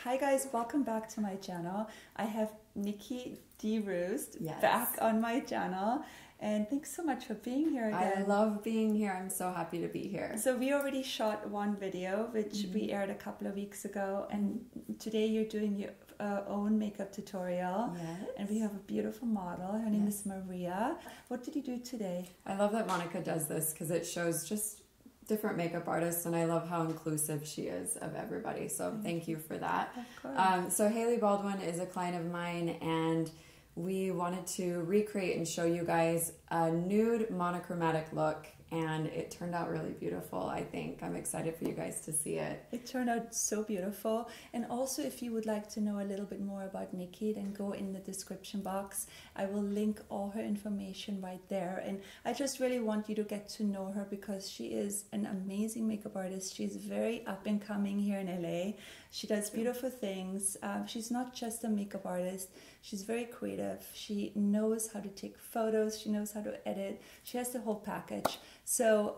Hi guys, welcome back to my channel. I have Nikki DeRoest Yes. back on my channel, and thanks so much for being here again. I love being here. I'm so happy to be here. So we already shot one video which we aired a couple of weeks ago, and today you're doing your own makeup tutorial. Yes. And we have a beautiful model. Her name is Maria. What did you do today? I love that Monika does this because it shows just different makeup artists, and I love how inclusive she is of everybody. So thank you for that. Of course. So Hailey Baldwin is a client of mine, and we wanted to recreate and show you guys a nude monochromatic look, and it turned out really beautiful. I think I'm excited for you guys to see it. It turned out so beautiful. And also, if you would like to know a little bit more about Nikki, then go in the description box. I will link all her information right there. And I just really want you to get to know her because she is an amazing makeup artist. She's very up and coming here in LA. She does beautiful things. She's not just a makeup artist. She's very creative. She knows how to take photos. She knows how to edit. She has the whole package. So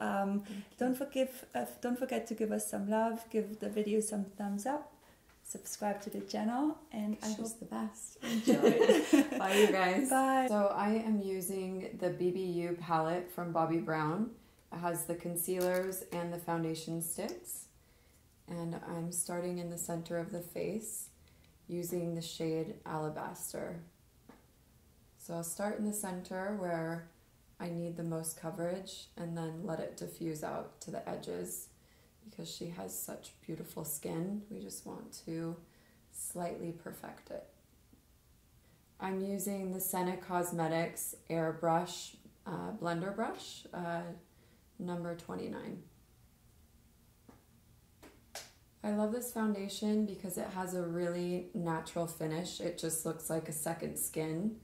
don't forget to give us some love. Give the video some thumbs up. Subscribe to the channel, and I hope the best. Enjoy. Bye, you guys. Bye. So I am using the BBU palette from Bobbi Brown. It has the concealers and the foundation sticks. And I'm starting in the center of the face using the shade Alabaster. So I'll start in the center where I need the most coverage and then let it diffuse out to the edges because she has such beautiful skin. We just want to slightly perfect it. I'm using the Senna Cosmetics Airbrush Blender Brush, number 29. I love this foundation because it has a really natural finish. It just looks like a second skin.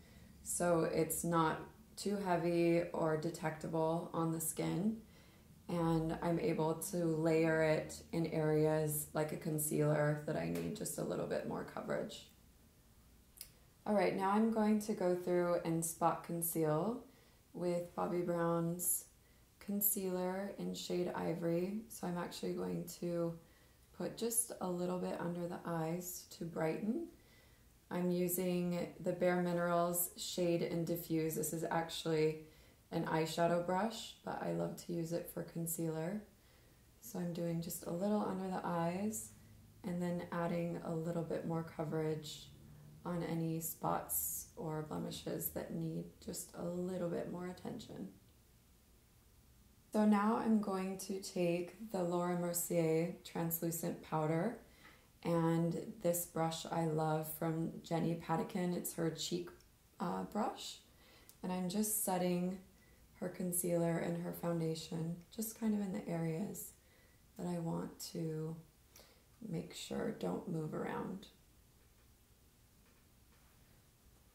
So it's not too heavy or detectable on the skin. And I'm able to layer it in areas like a concealer that I need just a little bit more coverage. All right, now I'm going to go through and spot conceal with Bobbi Brown's concealer in shade Ivory. So I'm actually going to put just a little bit under the eyes to brighten. I'm using the Bare Minerals Shade and Diffuse. This is actually an eyeshadow brush, but I love to use it for concealer. So I'm doing just a little under the eyes and then adding a little bit more coverage on any spots or blemishes that need just a little bit more attention. So now I'm going to take the Laura Mercier translucent powder, and this brush I love from Jenny Patinkin. It's her cheek brush, and I'm just setting her concealer and her foundation just kind of in the areas that I want to make sure don't move around.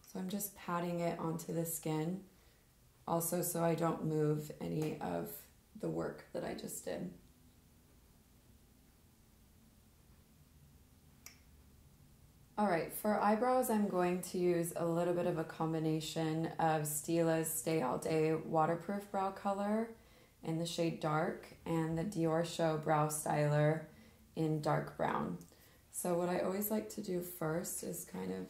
So I'm just patting it onto the skin, also so I don't move any of the work that I just did. All right, for eyebrows, I'm going to use a little bit of a combination of Stila's Stay All Day Waterproof Brow Color in the shade Dark and the Diorshow Brow Styler in Dark Brown. So what I always like to do first is kind of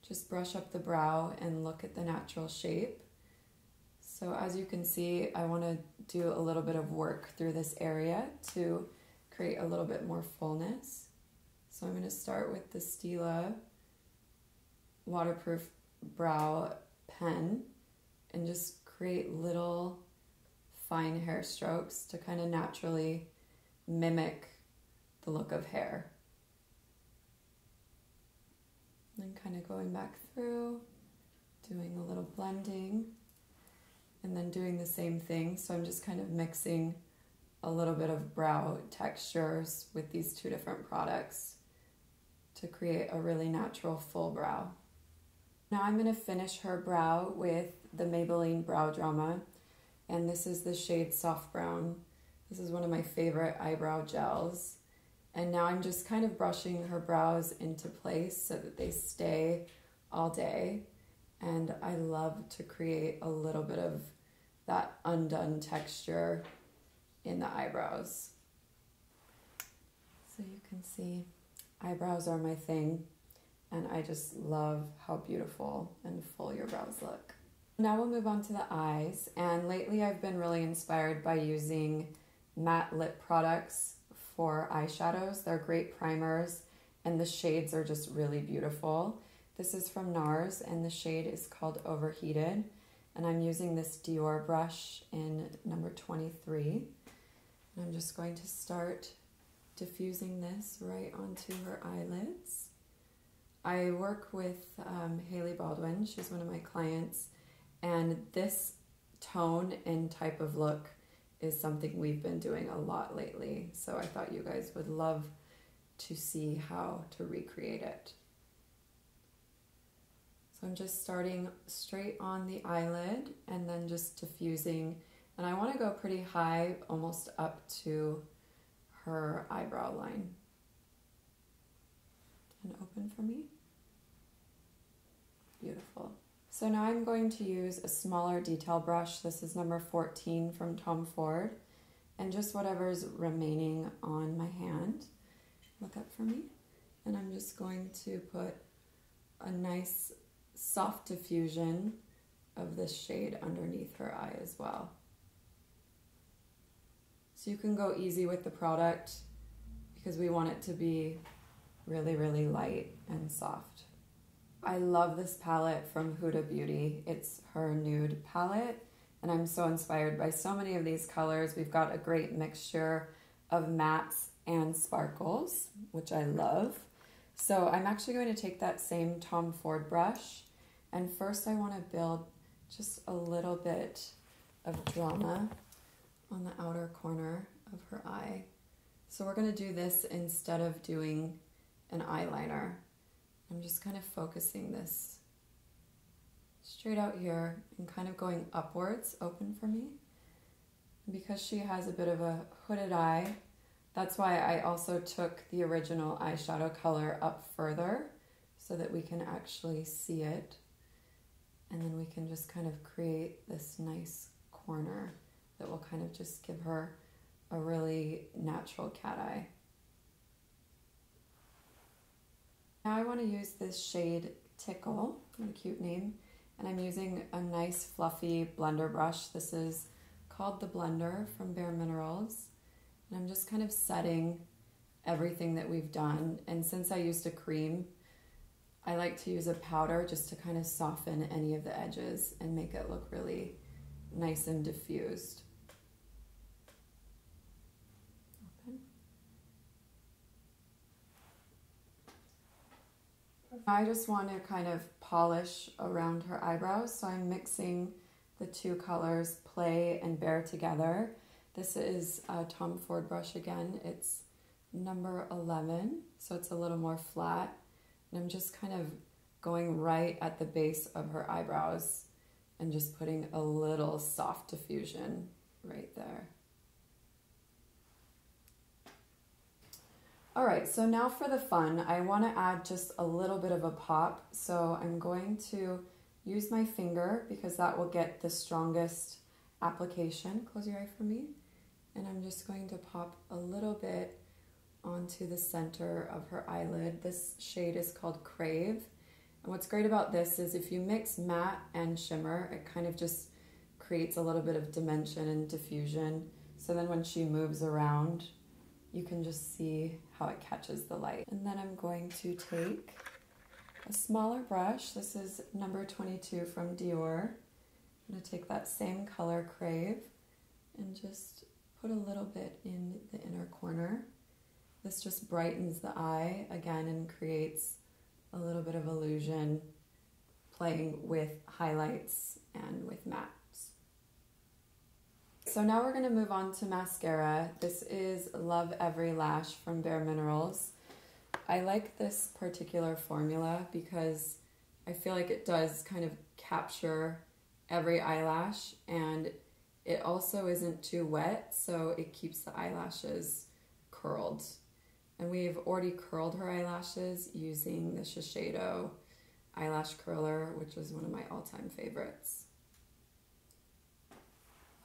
just brush up the brow and look at the natural shape. So as you can see, I want to do a little bit of work through this area to create a little bit more fullness. So I'm going to start with the Stila Waterproof Brow Pen and just create little fine hair strokes to kind of naturally mimic the look of hair. And then kind of going back through, doing a little blending, and then doing the same thing. So I'm just kind of mixing a little bit of brow textures with these two different products to create a really natural full brow. Now I'm going to finish her brow with the Maybelline Brow Drama, and this is the shade Soft Brown. This is one of my favorite eyebrow gels. And now I'm just kind of brushing her brows into place so that they stay all day. And I love to create a little bit of that undone texture in the eyebrows. So you can see Eyebrows are my thing, and I just love how beautiful and full your brows look. Now we'll move on to the eyes, and lately I've been really inspired by using matte lip products for eyeshadows. They're great primers, and the shades are just really beautiful. This is from Nars, and the shade is called Overheated, and I'm using this Dior brush in number 23. And I'm just going to start diffusing this right onto her eyelids. I work with Hailey Baldwin. She's one of my clients, and this tone and type of look is something we've been doing a lot lately, so I thought you guys would love to see how to recreate it. So I'm just starting straight on the eyelid and then just diffusing, and I want to go pretty high, almost up to her eyebrow line. And open for me. Beautiful. So now I'm going to use a smaller detail brush. This is number 14 from Tom Ford, and just whatever's remaining on my hand. Look up for me. And I'm just going to put a nice soft diffusion of this shade underneath her eye as well. So you can go easy with the product because we want it to be really, really light and soft. I love this palette from Huda Beauty. It's her Nude palette, and I'm so inspired by so many of these colors. We've got a great mixture of mattes and sparkles, which I love. So I'm actually going to take that same Tom Ford brush, and first I want to build just a little bit of drama on the outer corner of her eye. So we're going to do this instead of doing an eyeliner. I'm just kind of focusing this straight out here and kind of going upwards, open for me. And because she has a bit of a hooded eye, that's why I also took the original eyeshadow color up further so that we can actually see it. And then we can just kind of create this nice corner that will kind of just give her a really natural cat eye. Now I want to use this shade Tickle, what a cute name, and I'm using a nice fluffy blender brush. This is called the Blender from Bare Minerals, and I'm just kind of setting everything that we've done. And since I used a cream, I like to use a powder just to kind of soften any of the edges and make it look really nice and diffused. I just want to kind of polish around her eyebrows, so I'm mixing the two colors, Play and Bare, together. This is a Tom Ford brush again. It's number 11, so it's a little more flat. And I'm just kind of going right at the base of her eyebrows and just putting a little soft diffusion right there. All right, so now for the fun, I want to add just a little bit of a pop. So I'm going to use my finger because that will get the strongest application. Close your eye for me. And I'm just going to pop a little bit onto the center of her eyelid. This shade is called Crave. And what's great about this is if you mix matte and shimmer, it kind of just creates a little bit of dimension and diffusion. So then when she moves around, you can just see how it catches the light. And then I'm going to take a smaller brush. This is number 22 from Dior. I'm going to take that same color, Crave, and just put a little bit in the inner corner. This just brightens the eye again and creates a little bit of illusion, playing with highlights and with mattes. So now we're going to move on to mascara. This is Love Every Lash from Bare Minerals. I like this particular formula because I feel like it does kind of capture every eyelash, and it also isn't too wet, so it keeps the eyelashes curled. And we've already curled her eyelashes using the Shiseido eyelash curler, which is one of my all-time favorites.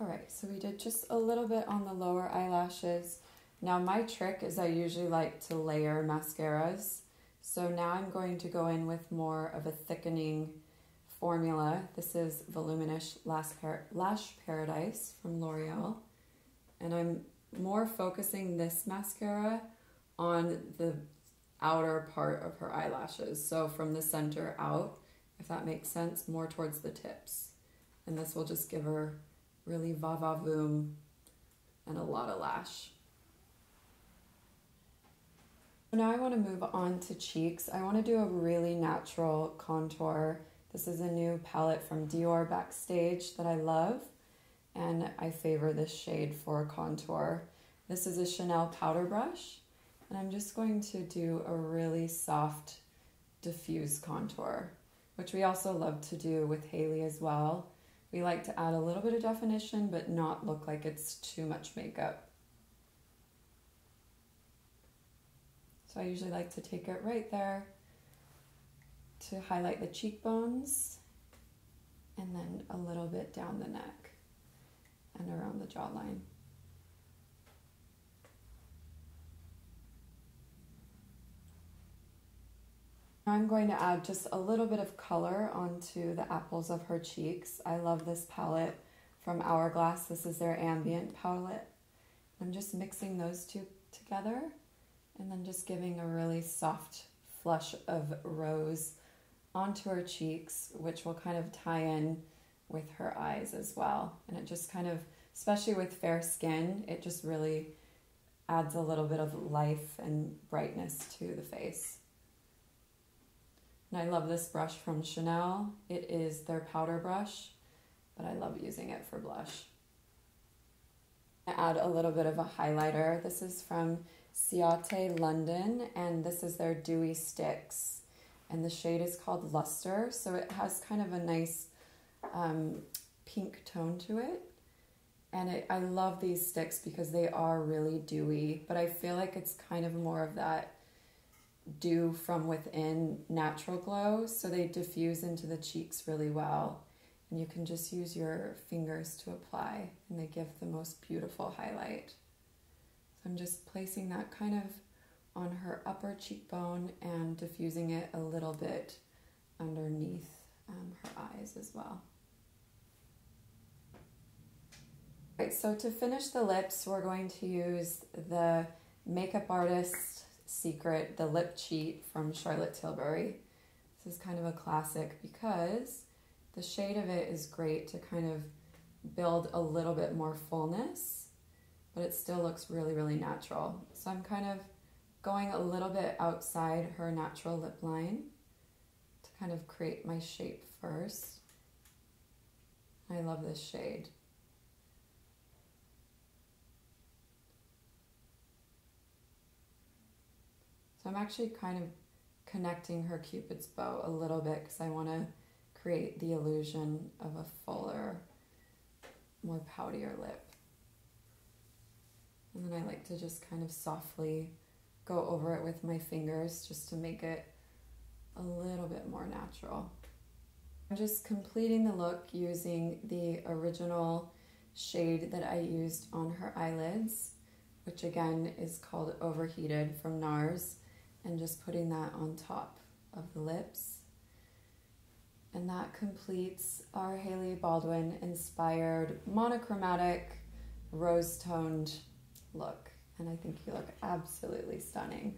All right, so we did just a little bit on the lower eyelashes. Now my trick is I usually like to layer mascaras. So now I'm going to go in with more of a thickening formula. This is Voluminous Lash Paradise from L'Oreal. And I'm more focusing this mascara on the outer part of her eyelashes. So from the center out, if that makes sense, more towards the tips. And this will just give her really va-va-voom and a lot of lash. Now I want to move on to cheeks. I want to do a really natural contour. This is a new palette from Dior Backstage that I love, and I favor this shade for a contour. This is a Chanel powder brush, and I'm just going to do a really soft diffuse contour, which we also love to do with Hailey as well. We like to add a little bit of definition, but not look like it's too much makeup. So I usually like to take it right there to highlight the cheekbones, and then a little bit down the neck and around the jawline. Now I'm going to add just a little bit of color onto the apples of her cheeks. I love this palette from Hourglass. This is their ambient palette. I'm just mixing those two together, and then just giving a really soft flush of rose onto her cheeks, which will kind of tie in with her eyes as well. And it just kind of, especially with fair skin, it just really adds a little bit of life and brightness to the face. And I love this brush from Chanel. It is their powder brush, but I love using it for blush. I add a little bit of a highlighter. This is from Ciate London, and this is their Dewy Sticks, and the shade is called Luster, so it has kind of a nice pink tone to it, and I love these sticks because they are really dewy, but I feel like it's kind of more of that dew from within natural glow, so they diffuse into the cheeks really well, and you can just use your fingers to apply, and they give the most beautiful highlight. So I'm just placing that kind of on her upper cheekbone and diffusing it a little bit underneath her eyes as well. Right, so to finish the lips, we're going to use the Makeup Artist Secret, the Lip Cheat from Charlotte Tilbury. This is kind of a classic because the shade of it is great to kind of build a little bit more fullness, but it still looks really, really natural. So I'm kind of going a little bit outside her natural lip line to kind of create my shape first. I love this shade. So I'm actually kind of connecting her Cupid's bow a little bit because I want to create the illusion of a fuller, more poutier lip. And then I like to just kind of softly go over it with my fingers just to make it a little bit more natural. I'm just completing the look using the original shade that I used on her eyelids, which again is called Overheated from Nars, and just putting that on top of the lips. And that completes our Hailey Baldwin inspired monochromatic rose-toned look. And I think you look absolutely stunning.